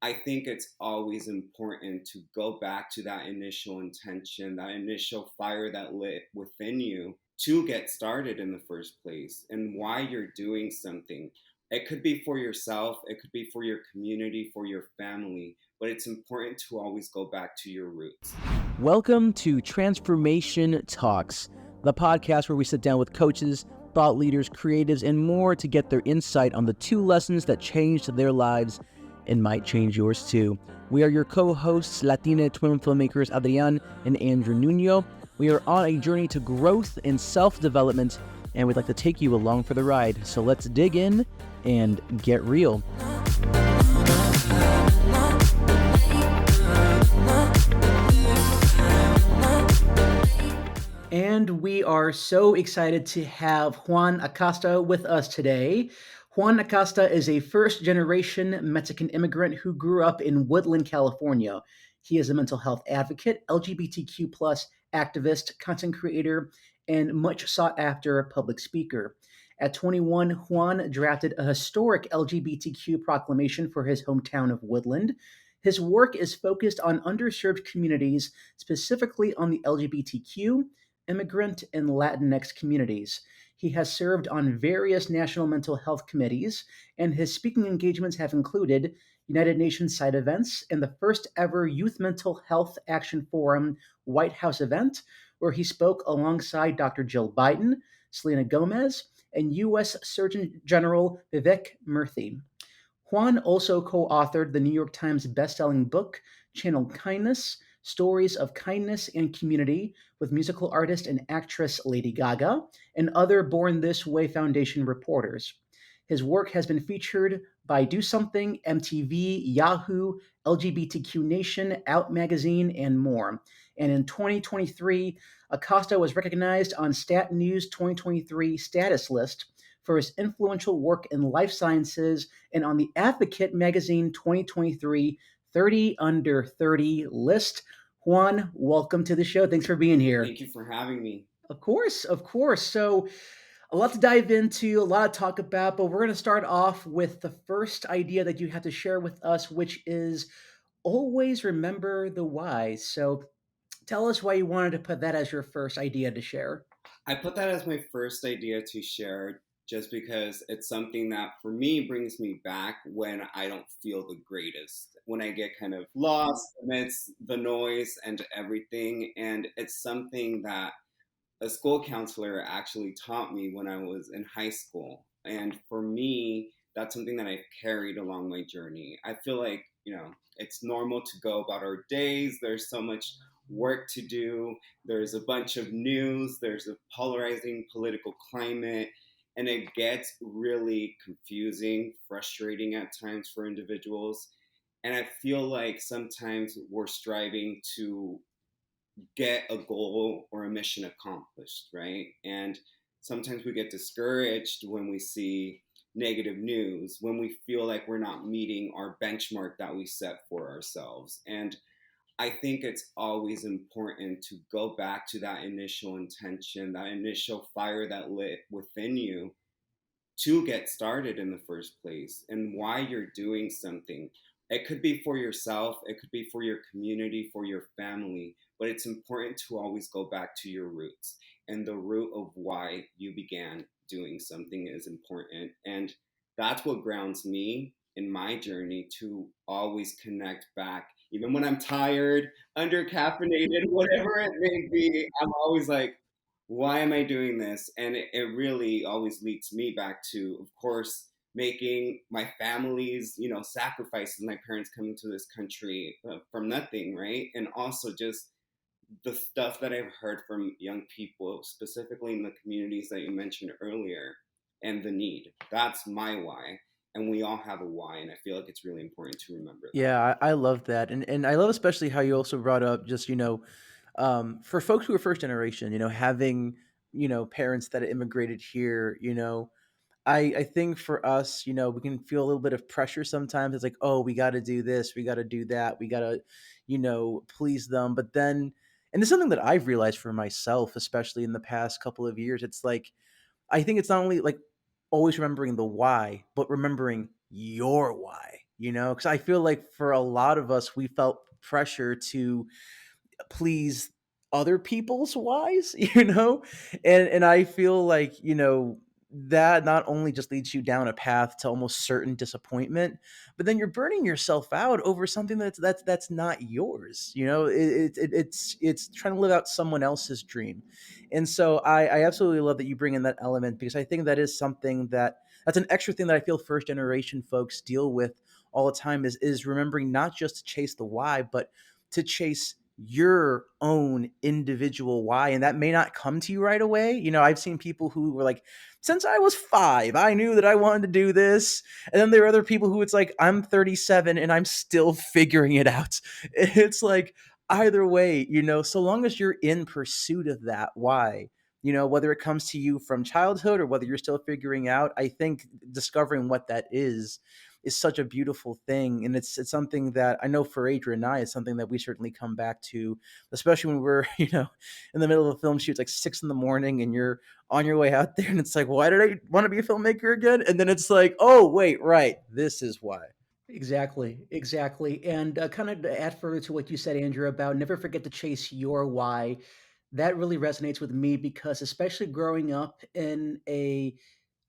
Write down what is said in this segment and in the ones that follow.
I think it's always important to go back to that initial intention, that initial fire that lit within you to get started in the first place and why you're doing something. It could be for yourself, it could be for your community, for your family, but it's important to always go back to your roots. Welcome to Transformation Talks, the podcast where we sit down with coaches, thought leaders, creatives, and more to get their insight on the 2 lessons that changed their lives and might change yours too. We are your co-hosts, Latina twin filmmakers Adrian and Andrew Nuño. We are on a journey to growth and self-development, and we'd like to take you along for the ride. So let's dig in and get real. And we are so excited to have Juan Acosta with us today. Juan Acosta is a first-generation Mexican immigrant who grew up in Woodland, California. He is a mental health advocate, LGBTQ plus activist, content creator, and much sought-after public speaker. At 21, Juan drafted a historic LGBTQ proclamation for his hometown of Woodland. His work is focused on underserved communities, specifically on the LGBTQ, immigrant, and Latinx communities. He has served on various national mental health committees, and his speaking engagements have included United Nations side events and the first ever Youth Mental Health Action Forum White House event, where he spoke alongside Dr. Jill Biden, Selena Gomez, and U.S. Surgeon General Vivek Murthy. Juan also co-authored the New York Times bestselling book, Channel Kindness, Stories of Kindness and Community, with musical artist and actress Lady Gaga and other Born This Way Foundation reporters. His work has been featured by Do Something, MTV, Yahoo, LGBTQ Nation, Out Magazine, and more. And in 2023, Acosta was recognized on Stat News 2023 status list for his influential work in life sciences and on the Advocate Magazine 2023 30 Under 30 list. Juan, welcome to the show. Thanks for being here. Thank you for having me. Of course, of course. So, a lot to dive into, a lot to talk about, but we're going to start off with the first idea that you have to share with us, which is always remember the why. So, tell us why you wanted to put that as your first idea to share. I put that as my first idea to share just because it's something that for me brings me back when I don't feel the greatest, when I get kind of lost amidst the noise and everything. And it's something that a school counselor actually taught me when I was in high school. And for me, that's something that I've carried along my journey. I feel like, it's normal to go about our days. There's so much work to do. There's a bunch of news. There's a polarizing political climate. And it gets really confusing, frustrating at times for individuals. And I feel like sometimes we're striving to get a goal or a mission accomplished, right? And sometimes we get discouraged when we see negative news, when we feel like we're not meeting our benchmark that we set for ourselves. And I think it's always important to go back to that initial intention, that initial fire that lit within you to get started in the first place and why you're doing something. It could be for yourself, it could be for your community, for your family, but it's important to always go back to your roots. And the root of why you began doing something is important. And that's what grounds me in my journey to always connect back. Even when I'm tired, under caffeinated, whatever it may be, I'm always like, why am I doing this? And it really always leads me back to, of course, making my family's, sacrifices, my parents coming to this country from nothing, right? And also just the stuff that I've heard from young people, specifically in the communities that you mentioned earlier, and the need. That's my why. And we all have a why, and I feel like it's really important to remember that. Yeah, I love that. And I love especially how you also brought up just, for folks who are first generation, having, parents that immigrated here, I think for us, we can feel a little bit of pressure sometimes. It's like, oh, we got to do this, we got to do that, we got to, please them. But then, and it's something that I've realized for myself, especially in the past couple of years, it's like, I think it's not only like always remembering the why, but remembering your why. Because I feel like for a lot of us, we felt pressure to please other people's whys, and I feel like that not only just leads you down a path to almost certain disappointment, but then you're burning yourself out over something that's not yours. It's trying to live out someone else's dream. And so I absolutely love that you bring in that element, because I think that is something that's an extra thing that I feel first generation folks deal with all the time, is remembering not just to chase the why, but to chase your own individual why. And that may not come to you right away. I've seen people who were like, since I was 5, I knew that I wanted to do this. And then there are other people who it's like, I'm 37 and I'm still figuring it out. It's like, either way, so long as you're in pursuit of that why, whether it comes to you from childhood or whether you're still figuring out, I think discovering what that is such a beautiful thing. And it's something that I know for Adrian and I, it's something that we certainly come back to, especially when we're, in the middle of a film shoot. It's like 6 in the morning and you're on your way out there and it's like, why did I want to be a filmmaker again? And then it's like, oh, wait, right. This is why. Exactly, exactly. And kind of to add further to what you said, Andrew, about never forget to chase your why, that really resonates with me because, especially growing up in a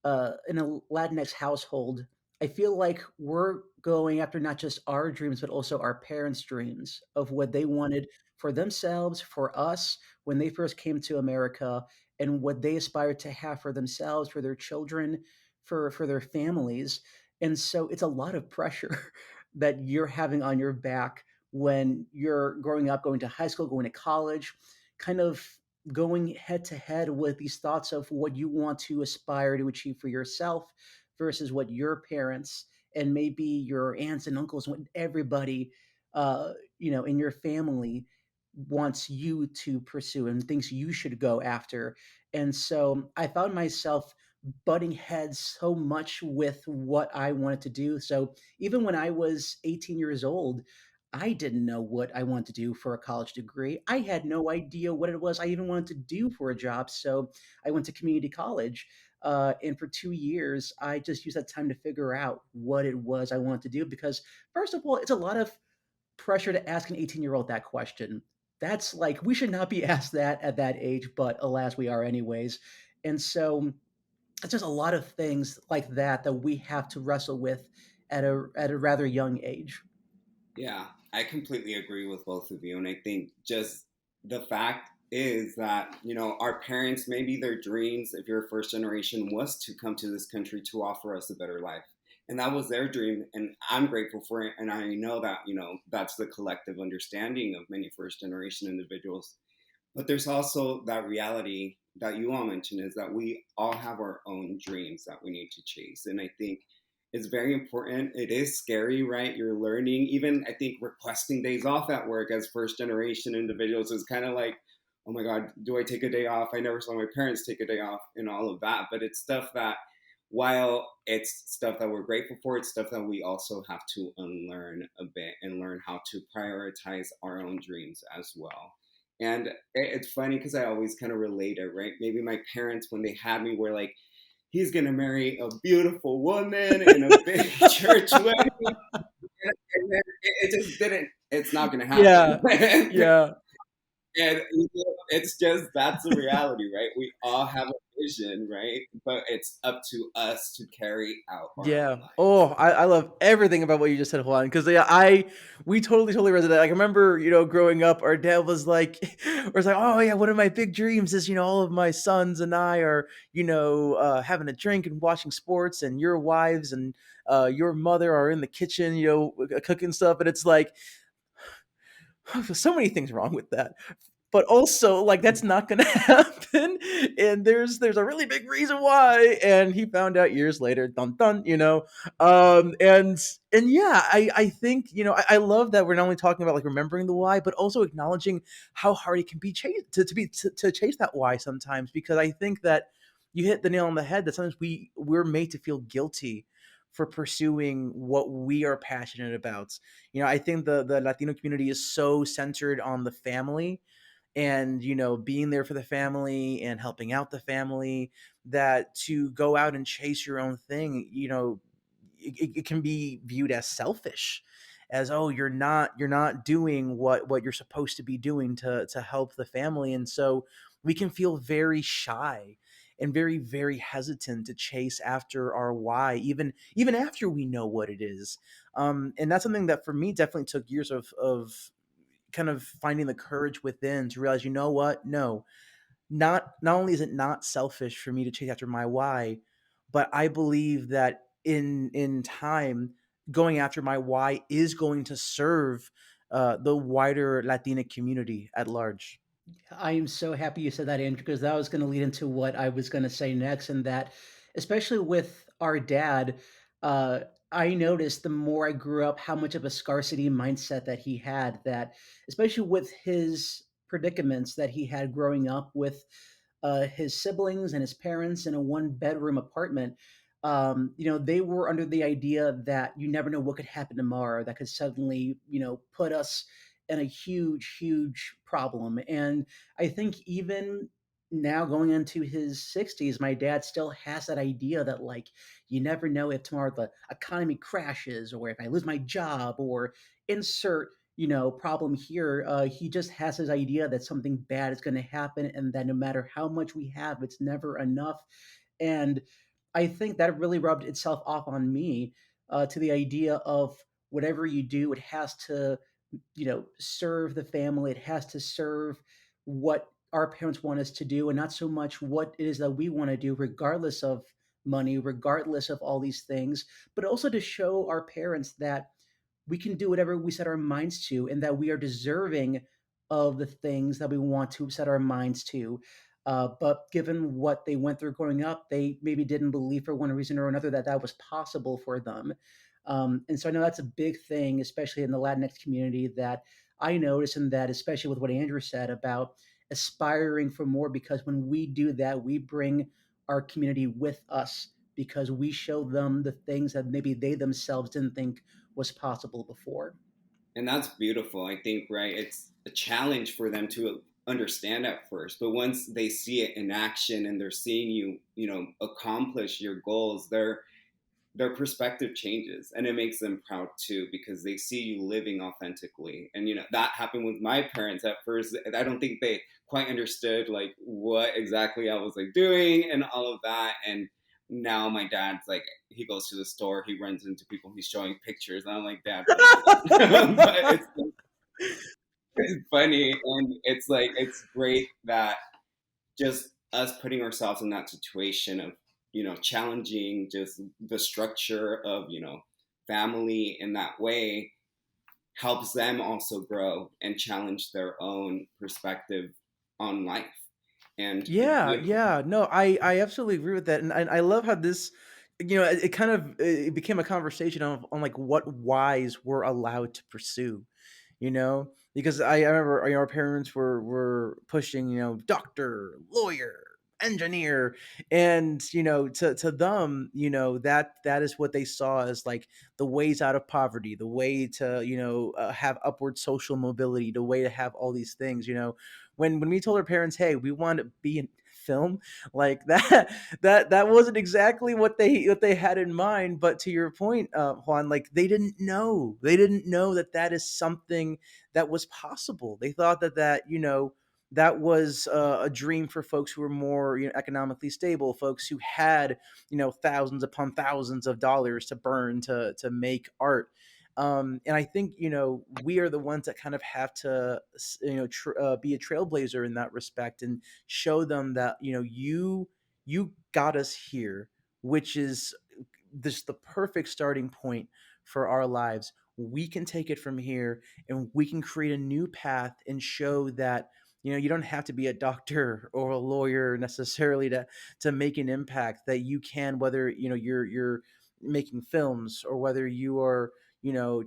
Latinx household, I feel like we're going after not just our dreams, but also our parents' dreams of what they wanted for themselves, for us when they first came to America, and what they aspired to have for themselves, for their children, for their families. And so it's a lot of pressure that you're having on your back when you're growing up, going to high school, going to college, kind of going head to head with these thoughts of what you want to aspire to achieve for yourself versus what your parents and maybe your aunts and uncles, what everybody, in your family wants you to pursue and thinks you should go after. And so I found myself butting heads so much with what I wanted to do. So even when I was 18 years old, I didn't know what I wanted to do for a college degree. I had no idea what it was I even wanted to do for a job. So I went to community college. And for 2 years, I just used that time to figure out what it was I wanted to do. Because, first of all, it's a lot of pressure to ask an 18-year-old that question. That's like, we should not be asked that at that age, but alas, we are anyways. And so it's just a lot of things like that that we have to wrestle with at a rather young age. Yeah, I completely agree with both of you. And I think just the fact is that, our parents, maybe their dreams, if you're a first generation, was to come to this country to offer us a better life. And that was their dream. And I'm grateful for it. And I know that, that's the collective understanding of many first generation individuals. But there's also that reality that you all mentioned, is that we all have our own dreams that we need to chase. And I think it's very important. It is scary, right? You're learning, even I think requesting days off at work as first generation individuals is kind of like, oh my God, do I take a day off? I never saw my parents take a day off and all of that. But it's stuff that, while it's stuff that we're grateful for, it's stuff that we also have to unlearn a bit and learn how to prioritize our own dreams as well. And it's funny because I always kind of relate it, right? Maybe my parents, when they had me, were like, he's going to marry a beautiful woman in a big church wedding. And then it just didn't, it's not going to happen. Yeah, yeah. And it's just, that's the reality, right? We all have a vision, right? But it's up to us to carry out our own Yeah. lives. Oh, I love everything about what you just said, Juan. Because yeah, we totally resonate. Like I remember, growing up, our dad was like, was like, oh yeah, one of my big dreams is, all of my sons and I are, having a drink and watching sports, and your wives and your mother are in the kitchen, cooking stuff, and it's like, so many things wrong with that, but also like that's not going to happen. And there's a really big reason why, and he found out years later, dun dun, and yeah, I think, I love that we're not only talking about like remembering the why, but also acknowledging how hard it can be to chase that why sometimes, because I think that you hit the nail on the head, that sometimes we're made to feel guilty for pursuing what we are passionate about. I think the Latino community is so centered on the family, and being there for the family and helping out the family, that to go out and chase your own thing, it can be viewed as selfish, as, oh, you're not doing what you're supposed to be doing to help the family. And so we can feel very shy and very, very hesitant to chase after our why, even after we know what it is. And that's something that for me definitely took years of kind of finding the courage within to realize, you know what, no, not only is it not selfish for me to chase after my why, but I believe that in time, going after my why is going to serve the wider Latina community at large. I am so happy you said that, Andrew, because that was going to lead into what I was going to say next. And that, especially with our dad, uh, I noticed the more I grew up how much of a scarcity mindset that he had. That, especially with his predicaments that he had growing up with his siblings and his parents in a one bedroom apartment. They were under the idea that you never know what could happen tomorrow that could suddenly, put us in a huge, huge problem. And I think even now going into his 60s, my dad still has that idea that, like, you never know if tomorrow the economy crashes or if I lose my job or insert, problem here. He just has his idea that something bad is going to happen and that no matter how much we have, it's never enough. And I think that really rubbed itself off on me, to the idea of whatever you do, it has to, serve the family. It has to serve what our parents want us to do, and not so much what it is that we want to do, regardless of money, regardless of all these things, but also to show our parents that we can do whatever we set our minds to and that we are deserving of the things that we want to set our minds to. But given what they went through growing up, they maybe didn't believe for one reason or another that that was possible for them. And so I know that's a big thing, especially in the Latinx community, that I notice, and that especially with what Andrew said about aspiring for more, because when we do that, we bring our community with us because we show them the things that maybe they themselves didn't think was possible before. And that's beautiful. I think, right, it's a challenge for them to understand at first, but once they see it in action and they're seeing you, accomplish your goals, their perspective changes, and it makes them proud too, because they see you living authentically. And that happened with my parents at first. I don't think they quite understood like what exactly I was like doing and all of that. And now my dad's like, he goes to the store, he runs into people, he's showing pictures, and I'm like, Dad, what are you doing? But it's funny, and it's like it's great that just us putting ourselves in that situation of challenging just the structure of family in that way helps them also grow and challenge their own perspective on life. And it's Yeah, beautiful. yeah. No, I absolutely agree with that, and I love how this, it kind of it became a conversation on like what whys we're allowed to pursue, because I remember, our parents were pushing, doctor, lawyer, engineer, and to them, that is what they saw as like the ways out of poverty, the way to have upward social mobility, the way to have all these things. When we told our parents, hey, we want to be in film, like that, that wasn't exactly what they had in mind. But to your point, Juan, like they didn't know that that is something that was possible. They thought that was a dream for folks who were more, economically stable, folks who had, thousands upon thousands of dollars to burn to make art. And I think, we are the ones that kind of have to, be a trailblazer in that respect, and show them that, you got us here, which is this the perfect starting point for our lives. We can take it from here, and we can create a new path and show that, you don't have to be a doctor or a lawyer necessarily to make an impact. That you can, whether you're making films, or whether you are,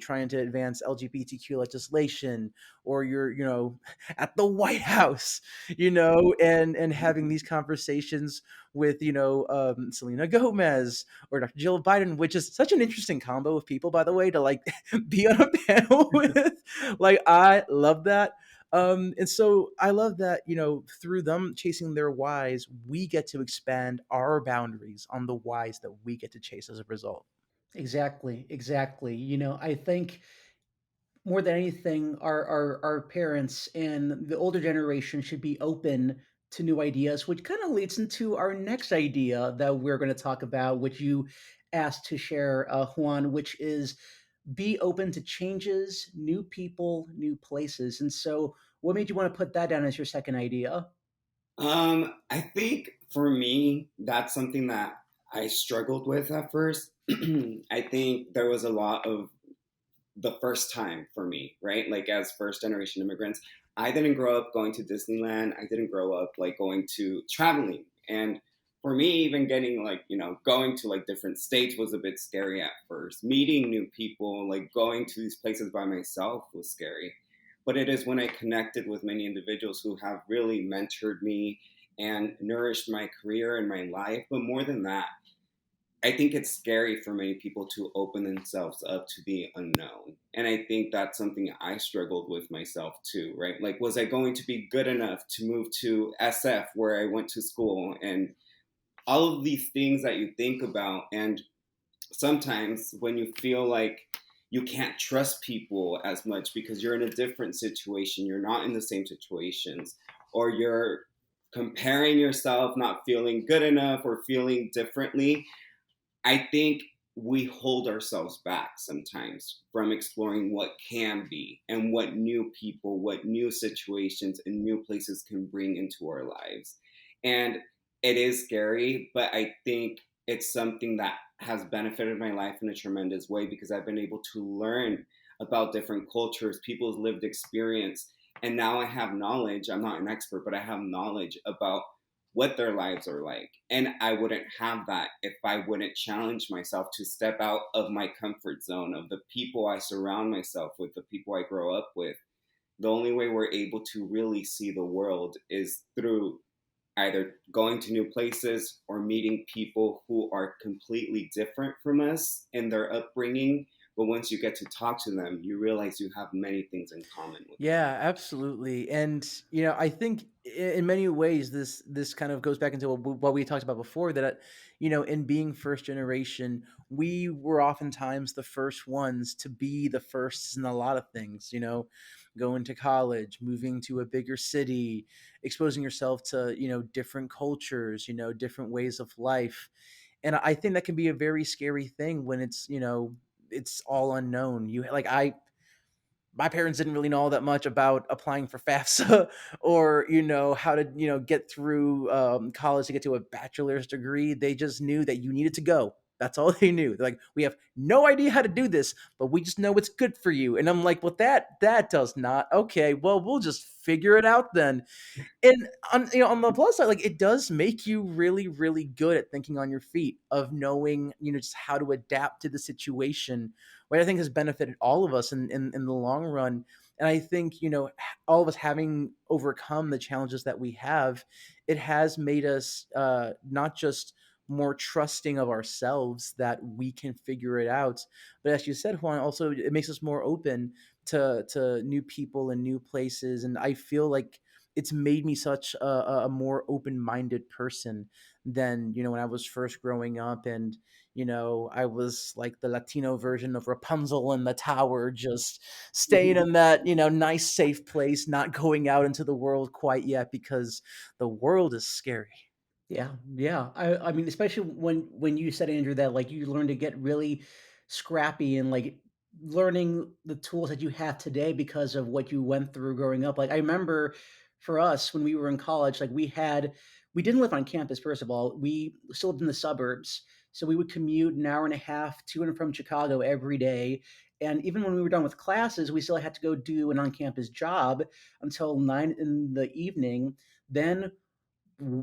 trying to advance LGBTQ legislation, or you're, at the White House, and having these conversations with, Selena Gomez or Dr. Jill Biden, which is such an interesting combo of people, by the way, to like be on a panel with. Like, I love that. And so I love that, through them chasing their whys, we get to expand our boundaries on the whys that we get to chase as a result. Exactly, exactly. I think more than anything, our parents and the older generation should be open to new ideas, which kind of leads into our next idea that we're going to talk about, which you asked to share, Juan, which is be open to changes, new people, new places. And so, what made you want to put that down as your second idea? I think for me, that's something that I struggled with at first. I think there was a lot of the first time for me, right? Like as first generation immigrants, I didn't grow up going to Disneyland. I didn't grow up like going to traveling. And for me, even getting like, going to like different states was a bit scary at first. Meeting new people, like going to these places by myself was scary. But it is when I connected with many individuals who have really mentored me and nourished my career and my life. But more than that, I think it's scary for many people to open themselves up to the unknown. And I think that's something I struggled with myself too, right? Like, was I going to be good enough to move to SF where I went to school? And all of these things that you think about. And sometimes when you feel like you can't trust people as much because you're in a different situation, you're not in the same situations, or you're comparing yourself, not feeling good enough or feeling differently, I think we hold ourselves back sometimes from exploring what can be and what new people, what new situations and new places can bring into our lives. And it is scary, but I think it's something that has benefited my life in a tremendous way because I've been able to learn about different cultures, people's lived experience. And now I have knowledge. I'm not an expert, but I have knowledge about what their lives are like. And I wouldn't have that if I wouldn't challenge myself to step out of my comfort zone, of the people I surround myself with, the people I grow up with. The only way we're able to really see the world is through either going to new places or meeting people who are completely different from us in their upbringing. But once you get to talk to them, you realize you have many things in common with them. Yeah, absolutely. And I think in many ways this kind of goes back into what we talked about before, that in being first generation, we were oftentimes the first ones to be the firsts in a lot of things, going to college, moving to a bigger city, exposing yourself to, different cultures, different ways of life. And I think that can be a very scary thing when it's all unknown. You like I My parents didn't really know all that much about applying for FAFSA or how to get through college to get to a bachelor's degree. They just knew that you needed to go. That's all they knew. They're like, we have no idea how to do this, but we just know it's good for you. And I'm like, well, that does not. Okay, well, we'll just figure it out then. And on the plus side, like, it does make you really really good at thinking on your feet, of knowing just how to adapt to the situation, which I think has benefited all of us in the long run. And I think all of us having overcome the challenges that we have, it has made us not just more trusting of ourselves that we can figure it out, but as you said, Juan, also it makes us more open to new people and new places. And I feel like it's made me such a more open-minded person than when I was first growing up. And I was like the Latino version of Rapunzel in the tower, just staying in that nice safe place, not going out into the world quite yet, because the world is scary. Yeah, yeah. I mean, especially when you said, Andrew, that like you learn to get really scrappy and like learning the tools that you have today because of what you went through growing up. Like I remember for us when we were in college, like we didn't live on campus, first of all. We still lived in the suburbs. So we would commute an hour and a half to and from Chicago every day. And even when we were done with classes, we still had to go do an on-campus job until 9 in the evening. Then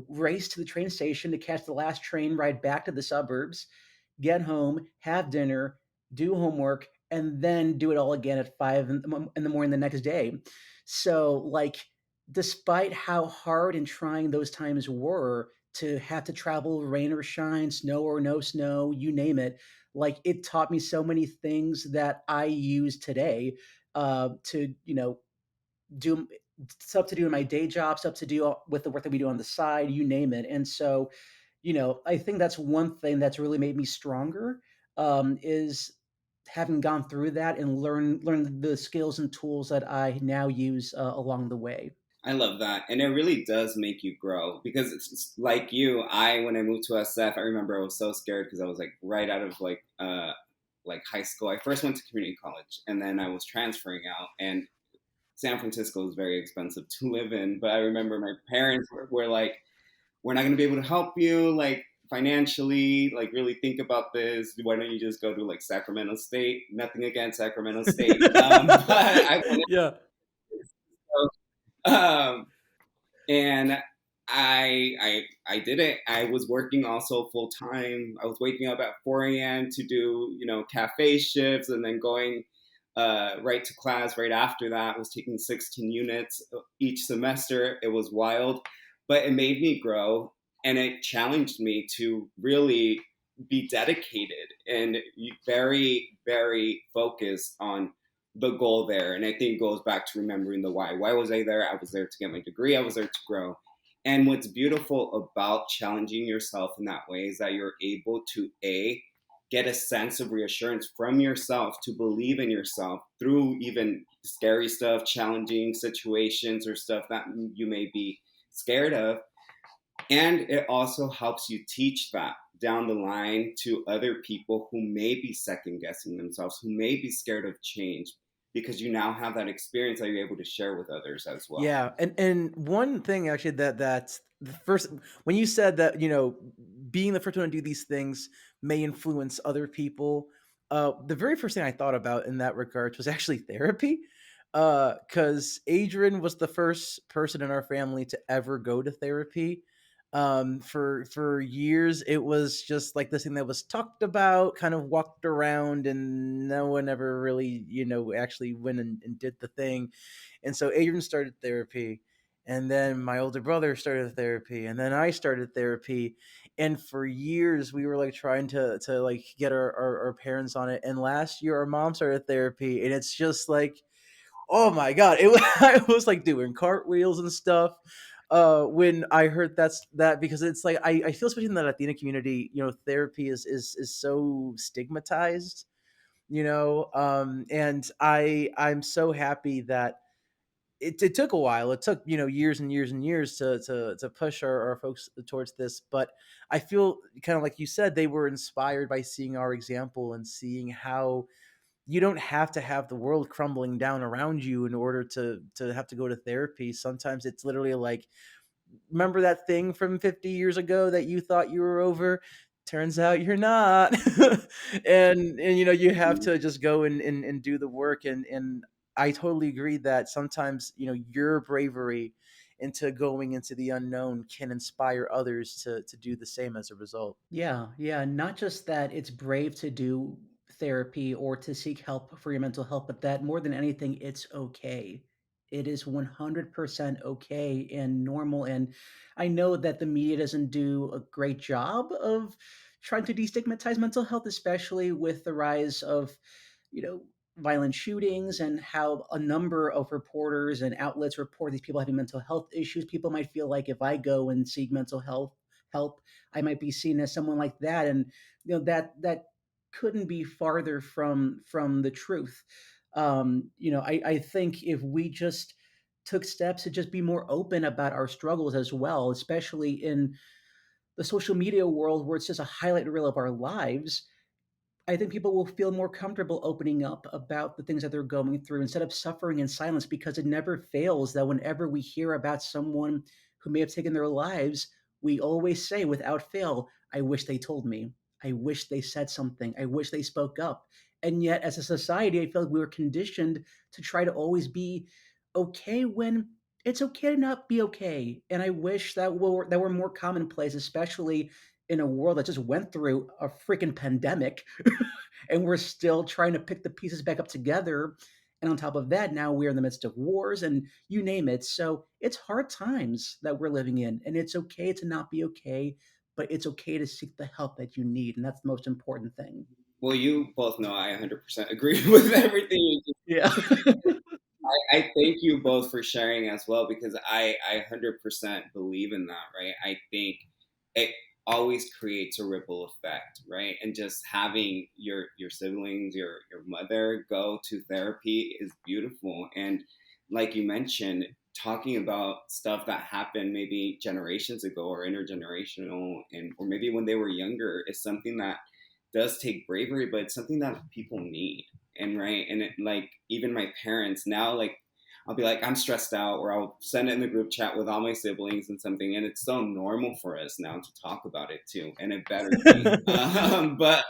race to the train station to catch the last train ride back to the suburbs, get home, have dinner, do homework, and then do it all again at 5 in the morning the next day. So, like, despite how hard and trying those times were to have to travel rain or shine, snow or no snow, you name it, like, it taught me so many things that I use today to, do stuff to do in my day job, stuff to do with the work that we do on the side, you name it. And so, I think that's one thing that's really made me stronger. is having gone through that and learn the skills and tools that I now use along the way. I love that, and it really does make you grow because it's like you. When I moved to SF, I remember I was so scared because I was like right out of like high school. I first went to community college, and then I was transferring out, and San Francisco is very expensive to live in. But I remember my parents were like, "We're not going to be able to help you, like financially. Like, really think about this. Why don't you just go to like Sacramento State? Nothing against Sacramento State, but I wanted Yeah. to. And I did it. I was working also full time. I was waking up at 4 a.m. to do cafe shifts, and then going right to class right after that. I was taking 16 units each semester. It was wild, but it made me grow, and it challenged me to really be dedicated and very, very focused on the goal there. And I think it goes back to remembering the why. Why was I there? I was there to get my degree. I was there to grow. And what's beautiful about challenging yourself in that way is that you're able to get a sense of reassurance from yourself to believe in yourself through even scary stuff, challenging situations, or stuff that you may be scared of. And it also helps you teach that down the line to other people who may be second guessing themselves, who may be scared of change, because you now have that experience that you're able to share with others as well. Yeah, and one thing actually that's the first when you said that being the first one to do these things may influence other people. The very first thing I thought about in that regard was actually therapy, because Adrian was the first person in our family to ever go to therapy. For years it was just like this thing that was talked about, kind of walked around, and no one ever really actually went and did the thing. And so Adrian started therapy, and then my older brother started therapy, and then I started therapy. And for years we were like trying to like get our parents on it. And last year our mom started therapy, and it's just like, oh my god, I was like doing cartwheels and stuff when I heard that, because it's like I feel, especially in the Latina community, therapy is so stigmatized, and I'm so happy that it took a while. It took years and years and years to push our folks towards this. But I feel kind of like you said, they were inspired by seeing our example and seeing how you don't have to have the world crumbling down around you in order to have to go to therapy. Sometimes it's literally like, remember that thing from 50 years ago that you thought you were over? Turns out you're not. And you have to just go and do the work. And I totally agree that sometimes your bravery into going into the unknown can inspire others to do the same as a result. Yeah, not just that it's brave to do therapy or to seek help for your mental health, but that more than anything, it's okay. It is 100% okay and normal. And I know that the media doesn't do a great job of trying to destigmatize mental health, especially with the rise of, you know, violent shootings and how a number of reporters and outlets report these people having mental health issues. People might feel like if I go and seek mental health help, I might be seen as someone like that, and that couldn't be farther from the truth. I think if we just took steps to just be more open about our struggles as well, especially in the social media world where it's just a highlight reel of our lives, I think people will feel more comfortable opening up about the things that they're going through instead of suffering in silence, because it never fails that whenever we hear about someone who may have taken their lives, we always say without fail, I wish they told me. I wish they said something. I wish they spoke up. And yet, as a society, I feel like we were conditioned to try to always be okay when it's okay to not be okay. And I wish that were more commonplace, especially in a world that just went through a freaking pandemic and we're still trying to pick the pieces back up together. And on top of that, now we're in the midst of wars and you name it. So it's hard times that we're living in, and it's okay to not be okay, but it's okay to seek the help that you need. And that's the most important thing. Well, you both know I 100% agree with everything you just. Yeah. I thank you both for sharing as well, because I 100% believe in that, right? I think it always creates a ripple effect, right? And just having your siblings, your mother go to therapy is beautiful. And like you mentioned, talking about stuff that happened maybe generations ago or intergenerational, and or maybe when they were younger, is something that does take bravery, but it's something that people need. And right, and it, like even my parents now, like I'll be like, I'm stressed out, or I'll send it in the group chat with all my siblings and something, and it's so normal for us now to talk about it too, and it better be. But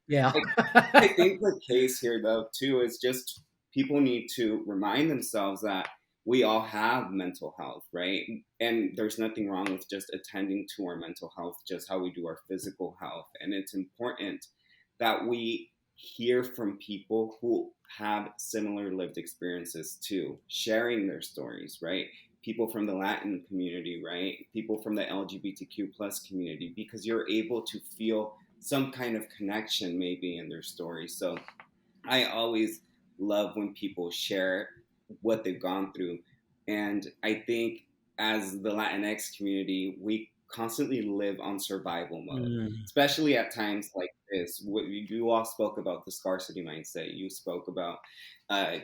Yeah. I think the case here, though, too, is just people need to remind themselves that we all have mental health, right? And there's nothing wrong with just attending to our mental health, just how we do our physical health. And it's important that we hear from people who have similar lived experiences too, sharing their stories, right? People from the Latin community, right? People from the LGBTQ plus community, because you're able to feel some kind of connection maybe in their story. So I always love when people share what they've gone through. And I think as the Latinx community, we constantly live on survival mode, Mm. especially at times like this. You all spoke about the scarcity mindset. You spoke about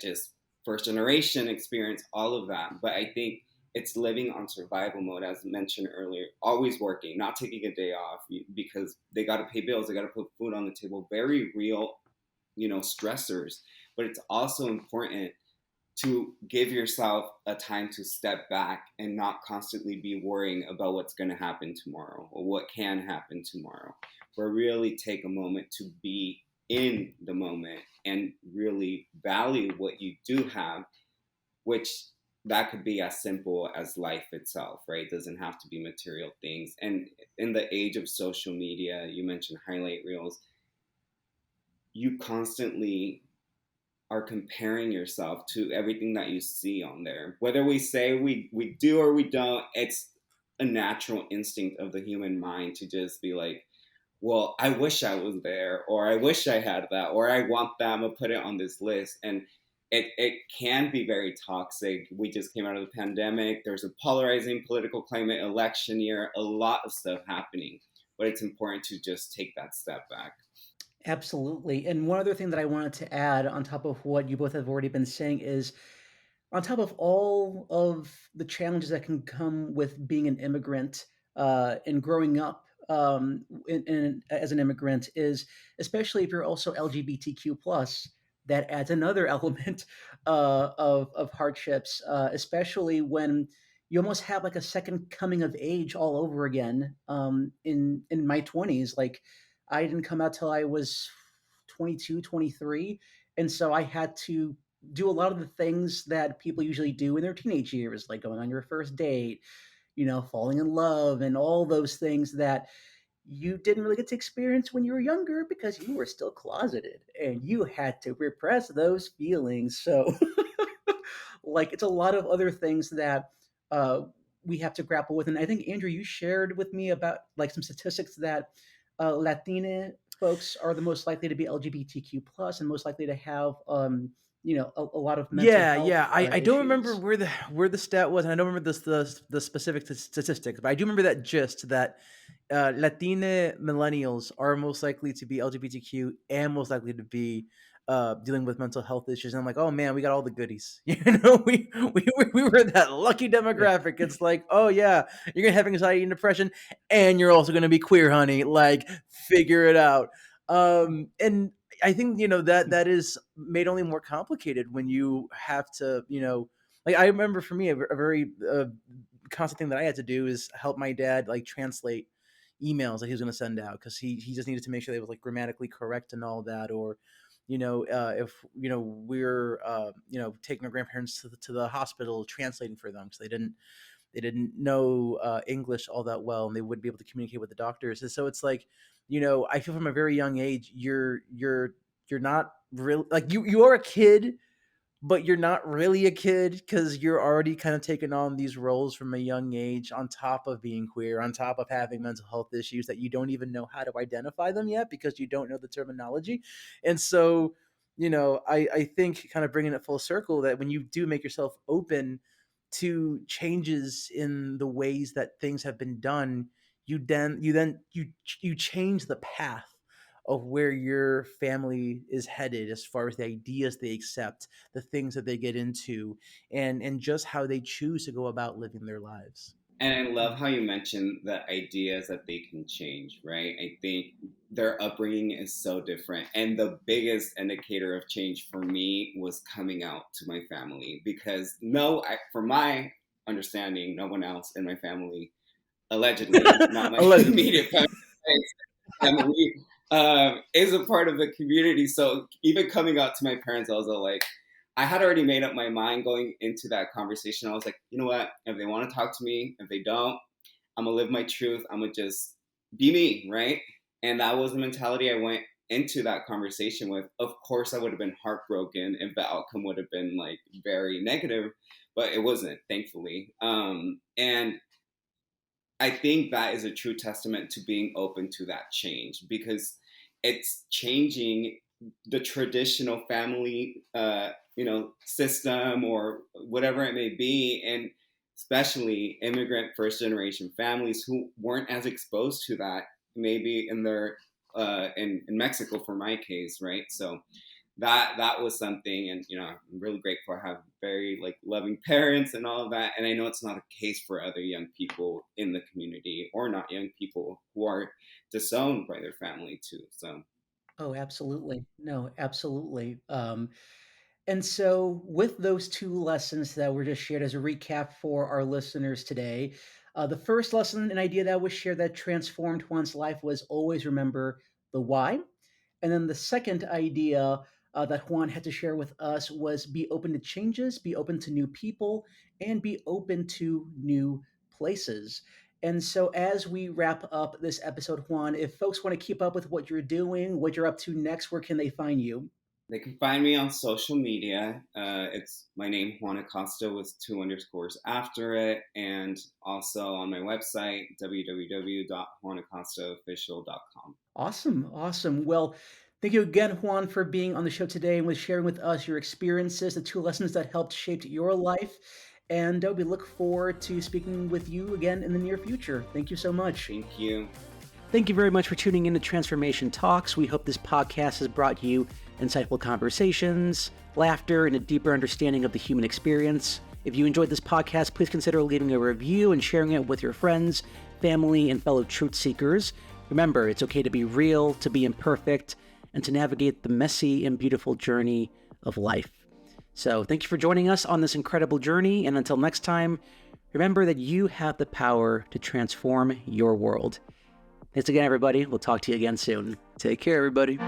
just first generation experience, all of that. But I think it's living on survival mode, as mentioned earlier, always working, not taking a day off because they got to pay bills, they got to put food on the table. Very real, stressors. But it's also important to give yourself a time to step back and not constantly be worrying about what's going to happen tomorrow or what can happen tomorrow, but really take a moment to be in the moment and really value what you do have, which that could be as simple as life itself, right? It doesn't have to be material things. And in the age of social media, you mentioned highlight reels, you constantly are comparing yourself to everything that you see on there. Whether we say we do or we don't, it's a natural instinct of the human mind to just be like, well, I wish I was there, or I wish I had that, or I want that, I'm gonna put it on this list. And it can be very toxic. We just came out of the pandemic. There's a polarizing political climate, election year, a lot of stuff happening. But it's important to just take that step back. Absolutely. And one other thing that I wanted to add on top of what you both have already been saying is on top of all of the challenges that can come with being an immigrant and growing up as an immigrant is especially if you're also LGBTQ plus, that adds another element of hardships, especially when you almost have like a second coming of age all over again. In my 20s, like I didn't come out till I was 22, 23, and so I had to do a lot of the things that people usually do in their teenage years, like going on your first date, falling in love, and all those things that you didn't really get to experience when you were younger because you were still closeted and you had to repress those feelings. So, like, it's a lot of other things that uh, we have to grapple with. And I think, Andrew, you shared with me about like some statistics that Latina folks are the most likely to be LGBTQ plus and most likely to have a lot of mental Yeah, health yeah. I don't remember issues. where the stat was, and I don't remember the specific statistics, but I do remember that gist that Latina millennials are most likely to be LGBTQ and most likely to be dealing with mental health issues. And I'm like, oh man, we got all the goodies. We were that lucky Yeah. demographic. It's like, oh yeah, you're gonna have anxiety and depression, and you're also gonna be queer, honey. Like, figure it out. And I think that is made only more complicated when you have to like I remember for me a very constant thing that I had to do is help my dad like translate emails that he was going to send out because he just needed to make sure they was like grammatically correct and all that, or if we're taking our grandparents to the hospital translating for them because they didn't know English all that well and they wouldn't be able to communicate with the doctors. And so it's like, I feel from a very young age, you're not really like you are a kid, but you're not really a kid because you're already kind of taking on these roles from a young age on top of being queer, on top of having mental health issues that you don't even know how to identify them yet because you don't know the terminology. And so, I think kind of bringing it full circle that when you do make yourself open to changes in the ways that things have been done, you change the path of where your family is headed as far as the ideas they accept, the things that they get into, and just how they choose to go about living their lives. And I love how you mentioned the ideas that they can change, right? I think their upbringing is so different. And the biggest indicator of change for me was coming out to my family, because from my understanding, no one else in my family, allegedly, not my immediate family, is a part of the community. So even coming out to my parents, I was like, I had already made up my mind going into that conversation. I was like, you know what? If they want to talk to me, if they don't, I'm going to live my truth. I'm going to just be me, right? And that was the mentality I went into that conversation with. Of course, I would have been heartbroken if the outcome would have been like very negative, but it wasn't, thankfully. And I think that is a true testament to being open to that change, because it's changing the traditional family, system or whatever it may be, and especially immigrant first generation families who weren't as exposed to that, maybe in their in Mexico for my case, right? So that was something, and I'm really grateful I have very like loving parents and all of that. And I know it's not a case for other young people in the community, or not young people who are disowned by their family too. So Oh, absolutely. No, absolutely. And so, with those two lessons that were just shared as a recap for our listeners today, the first lesson and idea that was shared that transformed Juan's life was always remember the why. And then the second idea that Juan had to share with us was be open to changes, be open to new people, and be open to new places. And so, as we wrap up this episode, Juan, if folks want to keep up with what you're doing, what you're up to next, where can they find you? they can find me on social media. It's my name, Juan Acosta, with 2 underscores after it. And also on my website, www.juanacostaofficial.com. Awesome. Awesome. Well, thank you again, Juan, for being on the show today and with sharing with us your experiences, the 2 lessons that helped shape your life. And we look forward to speaking with you again in the near future. Thank you so much. Thank you. Thank you very much for tuning in to Transformation Talks. We hope this podcast has brought you insightful conversations, laughter, and a deeper understanding of the human experience. If you enjoyed this podcast, please consider leaving a review and sharing it with your friends, family, and fellow truth seekers. Remember, it's okay to be real, to be imperfect, and to navigate the messy and beautiful journey of life. So thank you for joining us on this incredible journey, and until next time, remember that you have the power to transform your world. Thanks again, everybody. We'll talk to you again soon. Take care, everybody.